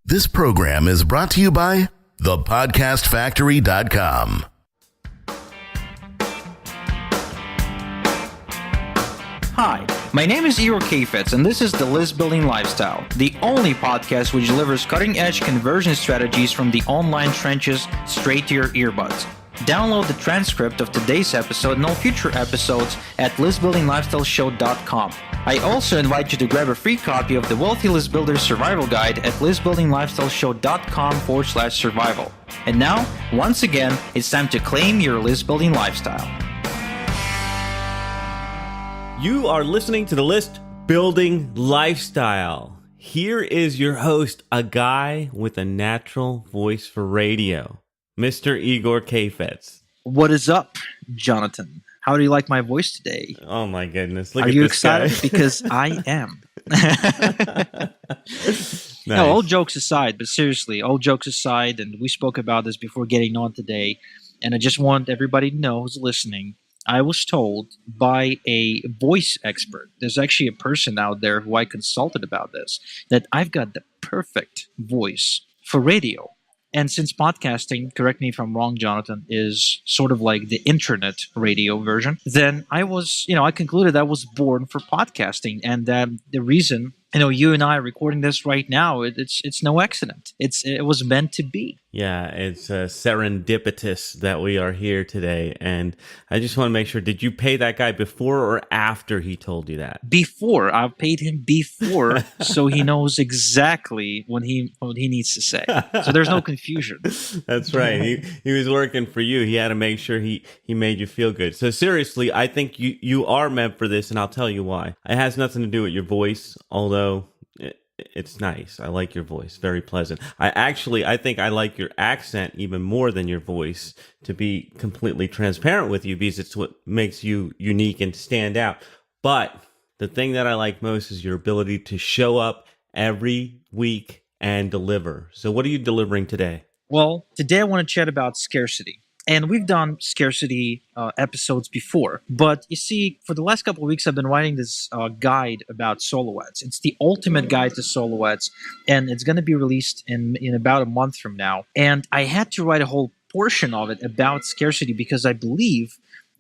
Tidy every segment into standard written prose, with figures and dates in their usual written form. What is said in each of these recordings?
This program is brought to you by thepodcastfactory.com. Hi, my name is Igor Kheifets, and this is The List Building Lifestyle, the only podcast which delivers cutting-edge conversion strategies from the online trenches straight to your earbuds. Download the transcript of today's episode and all future episodes at listbuildinglifestyleshow.com. I also invite you to grab a free copy of the Wealthy List Builder Survival Guide at listbuildinglifestyleshow.com/survival. And now, once again, it's time to claim your list building lifestyle. You are listening to the List Building Lifestyle. Here is your host, a guy with a natural voice for radio, Mr. Igor Kheifets. What is up, Jonathan? How do you like my voice today? Oh my goodness. Look Are at you this excited? guy. Because I am. Nice. No, all jokes aside, but seriously, all jokes aside, and we spoke about this before getting on today, and I just want everybody to know who's listening, I was told by a voice expert, there's actually a person out there who I consulted about this, that I've got the perfect voice for radio. And since podcasting, correct me if I'm wrong, Jonathan, is sort of like the internet radio version, then I concluded I was born for podcasting. And the reason, you and I are recording this right now, it's no accident. It was meant to be. Yeah, it's serendipitous that we are here today. And I just want to make sure, did you pay that guy before or after he told you that? Before. I paid him before, so he knows exactly what he needs to say. So there's no confusion. That's right. He was working for you. He had to make sure he made you feel good. So seriously, I think you are meant for this, and I'll tell you why. It has nothing to do with your voice, although it's nice. I like your voice. Very pleasant. I think I like your accent even more than your voice, to be completely transparent with you, because it's what makes you unique and stand out. But the thing that I like most is your ability to show up every week and deliver. So what are you delivering today? Well, today I want to chat about scarcity. And we've done scarcity episodes before. But you see, for the last couple of weeks, I've been writing this guide about silhouettes. It's the ultimate guide to silhouettes, and it's going to be released in about a month from now. And I had to write a whole portion of it about scarcity because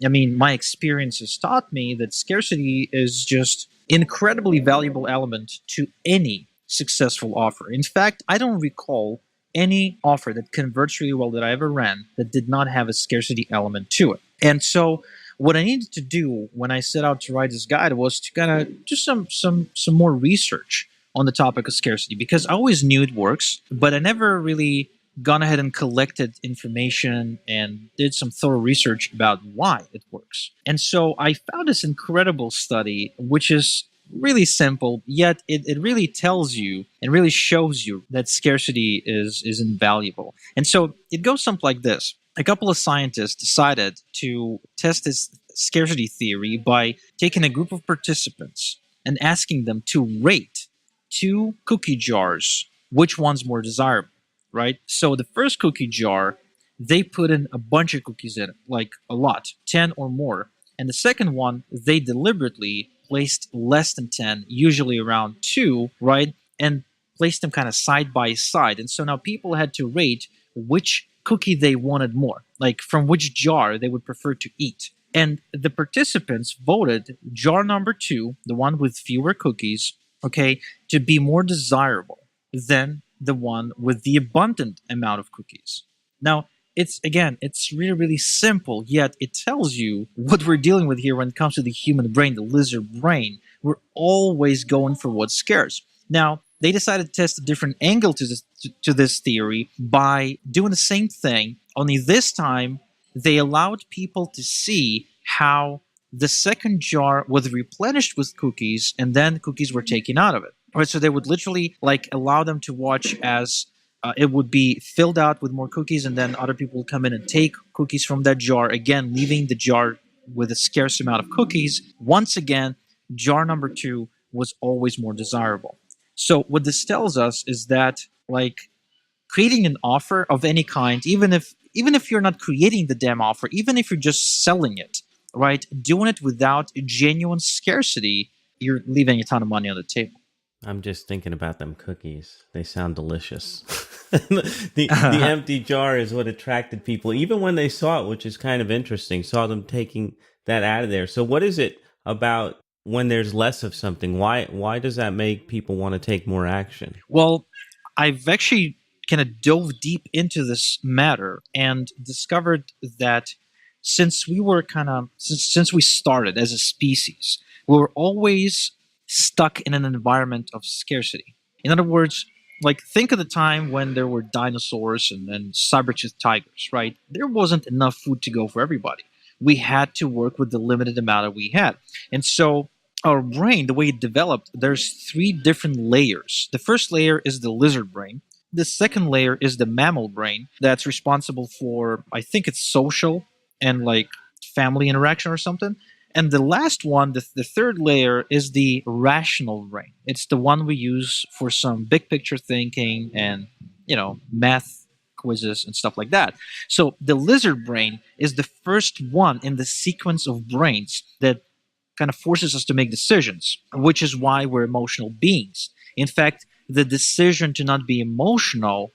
my experience has taught me that scarcity is just incredibly valuable element to any successful offer. In fact, I don't recall any offer that converts really well that I ever ran that did not have a scarcity element to it. And so what I needed to do when I set out to write this guide was to kind of do some more research on the topic of scarcity, because I always knew it works, but I never really gone ahead and collected information and did some thorough research about why it works. And so I found this incredible study, which is really simple, yet it really tells you and really shows you that scarcity is invaluable. And so it goes something like this. A couple of scientists decided to test this scarcity theory by taking a group of participants and asking them to rate 2 cookie jars, which one's more desirable, right? So the first cookie jar, they put in a bunch of cookies in it, like a lot, 10 or more. And the second one, they deliberately placed less than 10, usually around 2, right? And placed them kind of side by side. And so now people had to rate which cookie they wanted more, like from which jar they would prefer to eat. And the participants voted jar number 2, the one with fewer cookies, okay, to be more desirable than the one with the abundant amount of cookies. Now, it's really, really simple, yet it tells you what we're dealing with here when it comes to the human brain, the lizard brain. We're always going for what's scarce. Now, they decided to test a different angle to this theory by doing the same thing, only this time they allowed people to see how the second jar was replenished with cookies and then cookies were taken out of it. All right, so they would literally allow them to watch as it would be filled out with more cookies, and then other people would come in and take cookies from that jar, again, leaving the jar with a scarce amount of cookies. Once again, jar number 2 was always more desirable. So what this tells us is that, creating an offer of any kind, even if you're not creating the damn offer, even if you're just selling it, right, doing it without genuine scarcity you're leaving a ton of money on the table. I'm just thinking about them cookies. They sound delicious. The empty jar is what attracted people, even when they saw it, which is kind of interesting. Saw them taking that out of there. So, what is it about when there's less of something? Why does that make people want to take more action? Well, I've actually kind of dove deep into this matter and discovered that since we started as a species, we were always stuck in an environment of scarcity. In other words, like think of the time when there were dinosaurs and saber-toothed tigers, right? There wasn't enough food to go for everybody. We had to work with the limited amount that we had. And so our brain, the way it developed, there's three different layers. The first layer is the lizard brain. The second layer is the mammal brain that's responsible for, I think it's social and like family interaction or something. And the last one, the third layer, is the rational brain. It's the one we use for some big picture thinking and, math quizzes and stuff like that. So the lizard brain is the first one in the sequence of brains that kind of forces us to make decisions, which is why we're emotional beings. In fact, the decision to not be emotional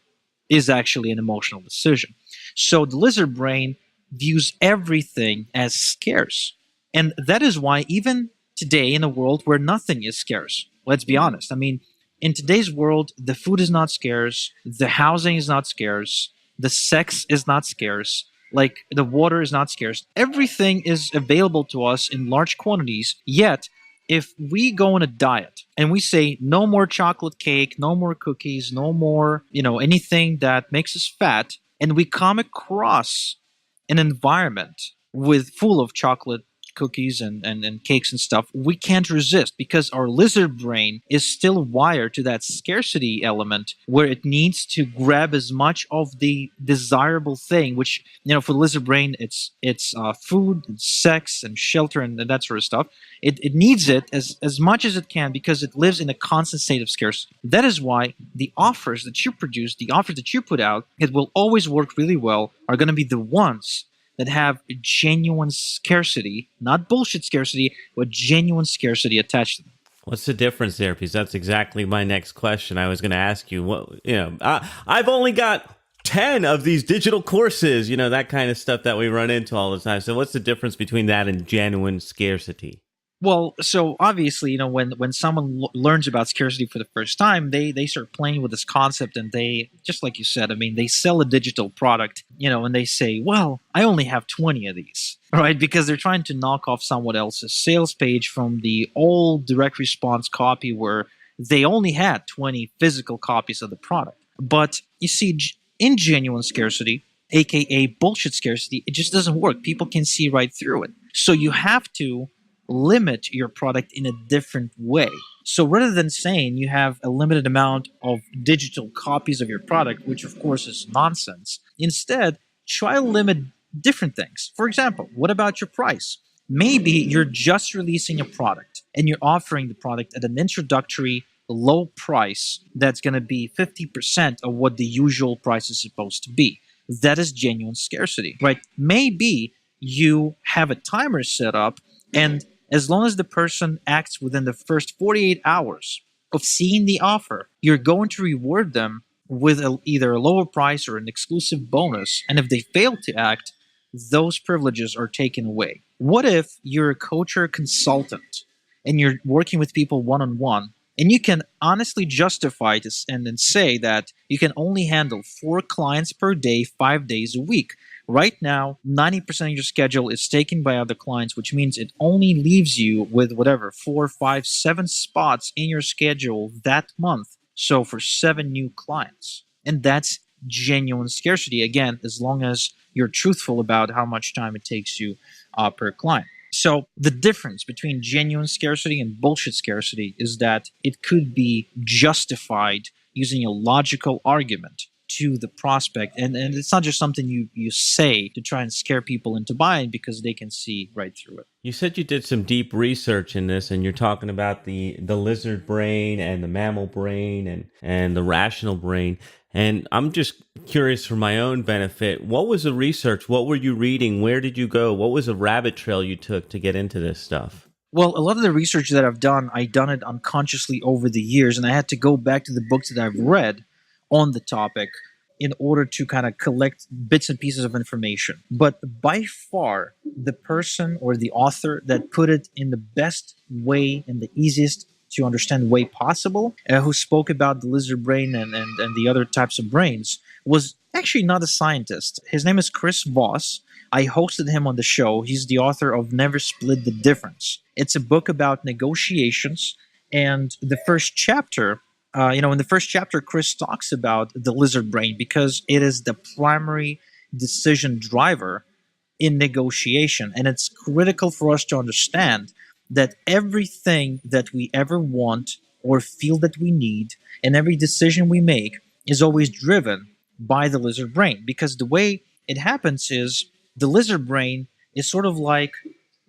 is actually an emotional decision. So the lizard brain views everything as scarce. And that is why even today in a world where nothing is scarce, let's be honest. I mean, in today's world, the food is not scarce, the housing is not scarce, the sex is not scarce, like the water is not scarce. Everything is available to us in large quantities. Yet, if we go on a diet and we say no more chocolate cake, no more cookies, no more, anything that makes us fat, and we come across an environment with full of chocolate cookies and cakes and stuff, we can't resist because our lizard brain is still wired to that scarcity element where it needs to grab as much of the desirable thing, which, for the lizard brain, it's food, and sex, and shelter, and that sort of stuff. It needs it as much as it can because it lives in a constant state of scarcity. That is why the offers that you produce, the offers that you put out, it will always work really well, are going to be the ones that have genuine scarcity, not bullshit scarcity, but genuine scarcity attached to them. What's the difference there? Because that's exactly my next question. I was going to ask you. I've only got 10 of these digital courses, that kind of stuff that we run into all the time. So what's the difference between that and genuine scarcity? Well, so obviously, when someone learns about scarcity for the first time, they start playing with this concept, and they, just like you said, I mean, they sell a digital product, and they say, well, I only have 20 of these, right? Because they're trying to knock off someone else's sales page from the old direct response copy where they only had 20 physical copies of the product. But you see, in genuine scarcity, aka bullshit scarcity, it just doesn't work. People can see right through it. So you have to limit your product in a different way. So rather than saying you have a limited amount of digital copies of your product, which of course is nonsense, instead try to limit different things. For example, what about your price? Maybe you're just releasing a product and you're offering the product at an introductory low price that's going to be 50% of what the usual price is supposed to be. That is genuine scarcity, right? Maybe you have a timer set up, and as long as the person acts within the first 48 hours of seeing the offer, you're going to reward them with either a lower price or an exclusive bonus. And if they fail to act, those privileges are taken away. What if you're a coach or a consultant and you're working with people one-on-one, and you can honestly justify this and then say that you can only handle 4 clients per day, 5 days a week. Right now, 90% of your schedule is taken by other clients, which means it only leaves you with 4, 5, 7 spots in your schedule that month. So for 7 new clients. And that's genuine scarcity. Again, as long as you're truthful about how much time it takes you per client. So the difference between genuine scarcity and bullshit scarcity is that it could be justified using a logical argument to the prospect. And it's not just something you say to try and scare people into buying because they can see right through it. You said you did some deep research in this, and you're talking about the lizard brain and the mammal brain and the rational brain. And I'm just curious for my own benefit, what was the research? What were you reading? Where did you go? What was a rabbit trail you took to get into this stuff? Well, a lot of the research that I've done it unconsciously over the years, and I had to go back to the books that I've read on the topic in order to kind of collect bits and pieces of information. But by far, the person or the author that put it in the best way and the easiest to understand way possible, who spoke about the lizard brain and the other types of brains, was actually not a scientist. His name is Chris Voss. I hosted him on the show. He's the author of Never Split the Difference. It's a book about negotiations, and the first chapter, in the first chapter, Chris talks about the lizard brain because it is the primary decision driver in negotiation. And it's critical for us to understand that everything that we ever want or feel that we need and every decision we make is always driven by the lizard brain. Because the way it happens is the lizard brain is sort of like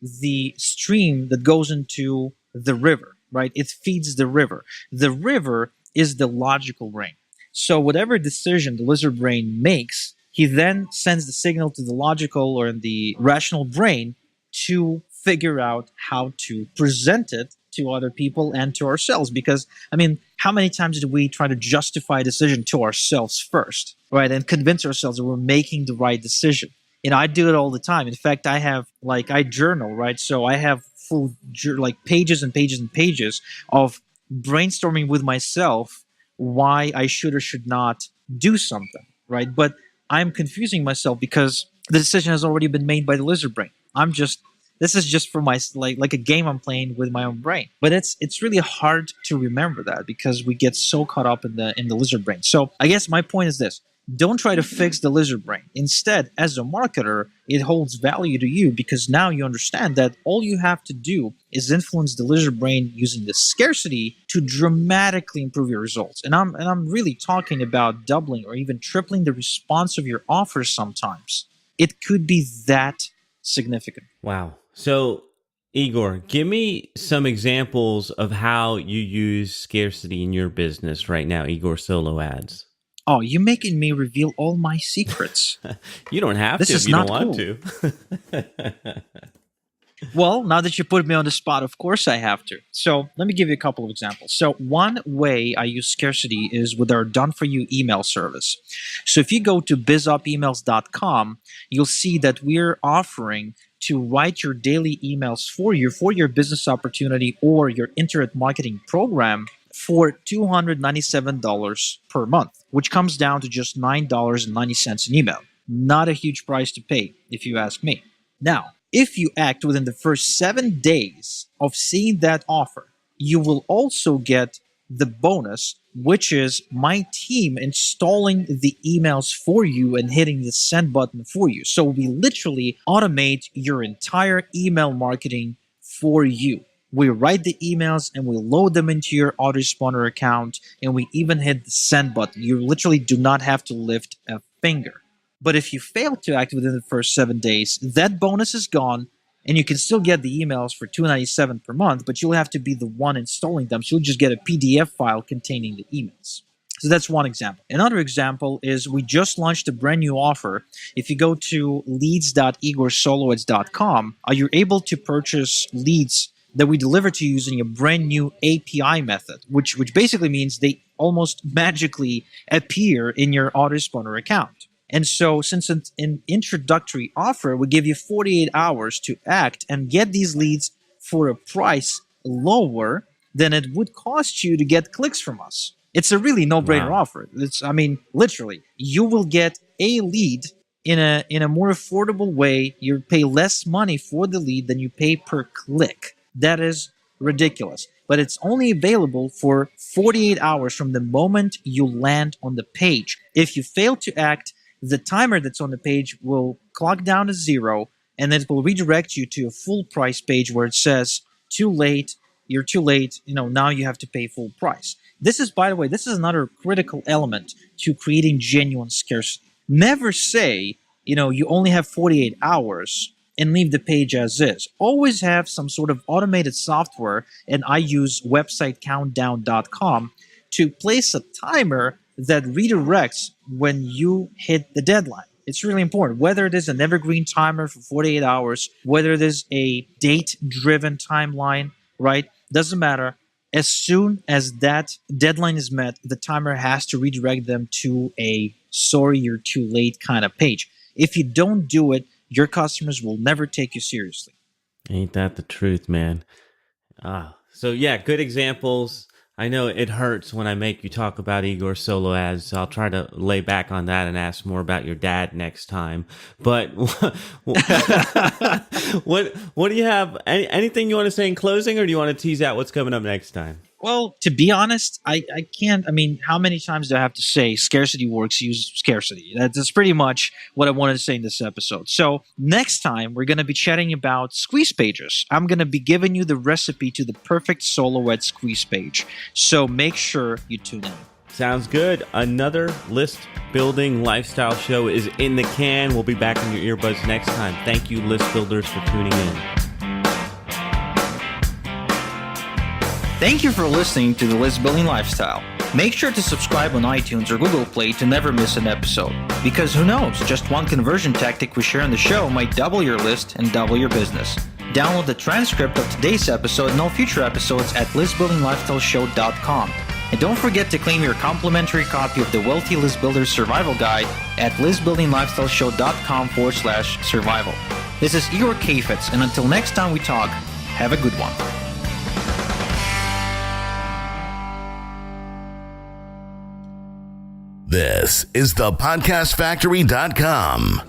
the stream that goes into the river, right? It feeds the river. The river is the logical brain. So whatever decision the lizard brain makes, he then sends the signal to the logical or the rational brain to figure out how to present it to other people and to ourselves. Because, I mean, how many times do we try to justify a decision to ourselves first, right? And convince ourselves that we're making the right decision. I do it all the time. In fact, I journal, right? So I have full, pages and pages and pages of brainstorming with myself why I should or should not do something, right? But I'm confusing myself because the decision has already been made by the lizard brain. This is just for my like a game I'm playing with my own brain. But it's really hard to remember that because we get so caught up in the lizard brain. So I guess my point is this: don't try to fix the lizard brain. Instead, as a marketer, it holds value to you because now you understand that all you have to do is influence the lizard brain using the scarcity to dramatically improve your results. And I'm really talking about doubling or even tripling the response of your offers sometimes. It could be that significant. Wow. So, Igor, give me some examples of how you use scarcity in your business right now, Igor Solo Ads. Oh, you're making me reveal all my secrets. You don't have this to is if you not don't want cool. to. Well, now that you put me on the spot, of course I have to. So let me give you a couple of examples. So one way I use scarcity is with our done-for-you email service. So if you go to bizupemails.com, you'll see that we're offering to write your daily emails for your business opportunity or your internet marketing program for $297 per month, which comes down to just $9.90 an email. Not a huge price to pay, if you ask me. Now, if you act within the first 7 days of seeing that offer, you will also get the bonus, which is my team installing the emails for you and hitting the send button for you. So we literally automate your entire email marketing for you. We write the emails and we load them into your autoresponder account, and we even hit the send button. You literally do not have to lift a finger. But if you fail to act within the first 7 days, that bonus is gone, and you can still get the emails for $297 per month, but you'll have to be the one installing them. So you'll just get a PDF file containing the emails. So that's one example. Another example is we just launched a brand new offer. If you go to leads.igorsolowitz.com, you're able to purchase leads that we deliver to you using a brand new API method, which basically means they almost magically appear in your autoresponder account. And so since it's an introductory offer, we give you 48 hours to act and get these leads for a price lower than it would cost you to get clicks from us. It's a really no-brainer offer. Literally, you will get a lead in a more affordable way. You pay less money for the lead than you pay per click. That is ridiculous. But it's only available for 48 hours from the moment you land on the page. If you fail to act, the timer that's on the page will clock down to 0, and then it will redirect you to a full price page where it says, too late, you're too late, now you have to pay full price. This is, by the way, this is another critical element to creating genuine scarcity. Never say, you only have 48 hours and leave the page as is. Always have some sort of automated software, and I use websitecountdown.com to place a timer that redirects when you hit the deadline. It's really important. Whether it is an evergreen timer for 48 hours, whether it is a date-driven timeline, right? Doesn't matter. As soon as that deadline is met, the timer has to redirect them to a sorry you're too late kind of page. If you don't do it, your customers will never take you seriously. Ain't that the truth, man? So yeah, good examples. I know it hurts when I make you talk about Igor solo ads, so I'll try to lay back on that and ask more about your dad next time. But what do you have? Anything you want to say in closing, or do you want to tease out what's coming up next time? Well, to be honest, I can't. I mean, how many times do I have to say scarcity works, use scarcity? That's pretty much what I wanted to say in this episode. So next time, we're going to be chatting about squeeze pages. I'm going to be giving you the recipe to the perfect solo ad squeeze page. So make sure you tune in. Sounds good. Another list building lifestyle show is in the can. We'll be back in your earbuds next time. Thank you, list builders, for tuning in. Thank you for listening to the List Building Lifestyle. Make sure to subscribe on iTunes or Google Play to never miss an episode. Because who knows, just one conversion tactic we share on the show might double your list and double your business. Download the transcript of today's episode and all future episodes at listbuildinglifestyleshow.com. And don't forget to claim your complimentary copy of the Wealthy List Builder Survival Guide at listbuildinglifestyleshow.com/survival. This is Igor Kheifets, and until next time we talk, have a good one. This is the podcastfactory.com.